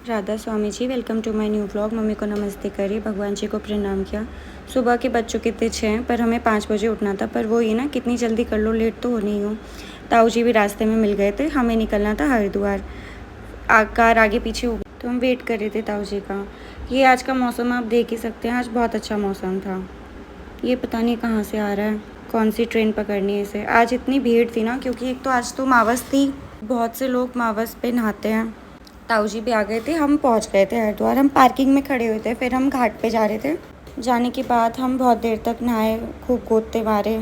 Radha Swami ji, welcome to my new vlog. Mummy को नमस्ते करी, भगवान जी को प्रणाम किया। सुबह के बज चुके थे 6 पर हमें 5 बजे उठना था, पर वो ये ना कितनी जल्दी कर लो, लेट तो हो नहीं हूँ। ताऊ जी भी रास्ते में मिल गए थे, हमें निकलना था हरिद्वार। कार आगे पीछे हो गई तो हम वेट कर रहे थे ताऊ जी का। ये आज का मौसम आप देख ही सकते हैं, आज बहुत अच्छा मौसम था। ये पता नहीं कहाँ से आ रहा है, कौन सी ट्रेन पकड़नी है इसे। आज इतनी भीड़ थी ना, क्योंकि एक तो आज तो मावस थी, बहुत से लोग मावस पे नहाते हैं। ताऊ जी भी आ गए थे, हम पहुंच गए थे हरिद्वार। हम पार्किंग में खड़े हुए थे, फिर हम घाट पे जा रहे थे। जाने के बाद हम बहुत देर तक नहाए, खूब गोते मारे।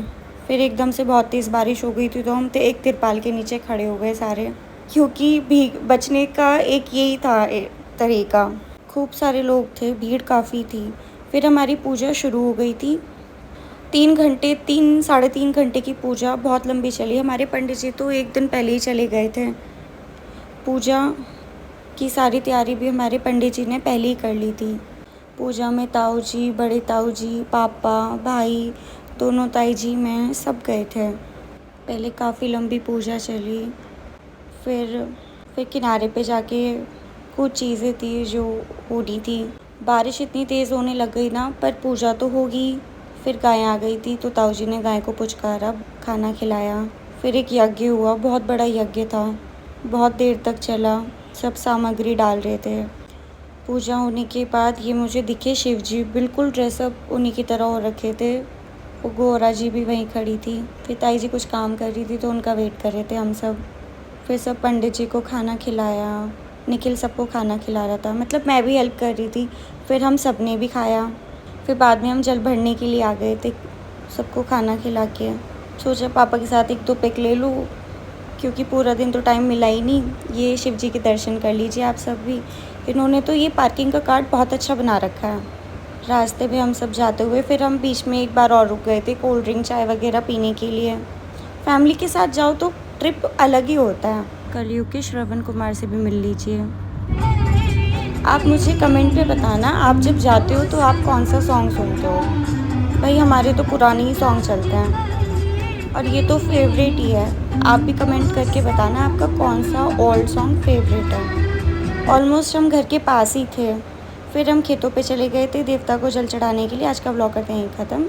फिर एकदम से बहुत तेज़ बारिश हो गई थी, तो हम एक तिरपाल के नीचे खड़े हो गए सारे, क्योंकि भीग बचने का एक यही था तरीका। खूब सारे लोग थे, भीड़ काफ़ी थी। फिर हमारी पूजा शुरू हो गई थी। 3 साढ़े 3 घंटे की पूजा बहुत लंबी चली। हमारे पंडित जी तो एक दिन पहले ही चले गए थे। पूजा की सारी तैयारी भी हमारे पंडित जी ने पहले ही कर ली थी। पूजा में ताऊ जी, बड़े ताऊ जी, पापा, भाई, दोनों ताई जी, मैं सब गए थे। पहले काफ़ी लंबी पूजा चली। फिर किनारे पे जाके कुछ चीज़ें थी जो होनी थी। बारिश इतनी तेज़ होने लग गई ना, पर पूजा तो होगी। फिर गाय आ गई थी, तो ताऊ जी ने गाय को पुचकारा, खाना खिलाया। फिर एक यज्ञ हुआ, बहुत बड़ा यज्ञ था, बहुत देर तक चला। सब सामग्री डाल रहे थे। पूजा होने के बाद ये मुझे दिखे शिव जी, बिल्कुल ड्रेसअप उन्हीं की तरह हो रखे थे। वो गौरा जी भी वहीं खड़ी थी। फिर ताई जी कुछ काम कर रही थी, तो उनका वेट कर रहे थे हम सब। फिर सब पंडित जी को खाना खिलाया। निखिल सबको खाना खिला रहा था, मतलब मैं भी हेल्प कर रही थी। फिर हम सब ने भी खाया। फिर बाद में हम जल भरने के लिए आ गए थे, सबको खाना खिला के। सोचा पापा के साथ 1-2 पिक ले लूँ, क्योंकि पूरा दिन तो टाइम मिला ही नहीं। ये शिव जी के दर्शन कर लीजिए आप सब भी। इन्होंने तो ये पार्किंग का कार्ड बहुत अच्छा बना रखा है। रास्ते में हम सब जाते हुए फिर हम बीच में एक बार और रुक गए थे, कोल्ड ड्रिंक चाय वगैरह पीने के लिए। फैमिली के साथ जाओ तो ट्रिप अलग ही होता है। कलयुग के श्रवण कुमार से भी मिल लीजिए। आप मुझे कमेंट पे बताना, आप जब जाते हो तो आप कौन सा सॉन्ग सुनते हो। भाई हमारे तो पुराने ही सॉन्ग चलते हैं, और ये तो फेवरेट ही है। आप भी कमेंट करके बताना आपका कौन सा ओल्ड सॉन्ग फेवरेट है। ऑलमोस्ट हम घर के पास ही थे। फिर हम खेतों पे चले गए थे देवता को जल चढ़ाने के लिए। आज का व्लॉग करते हैं ख़त्म।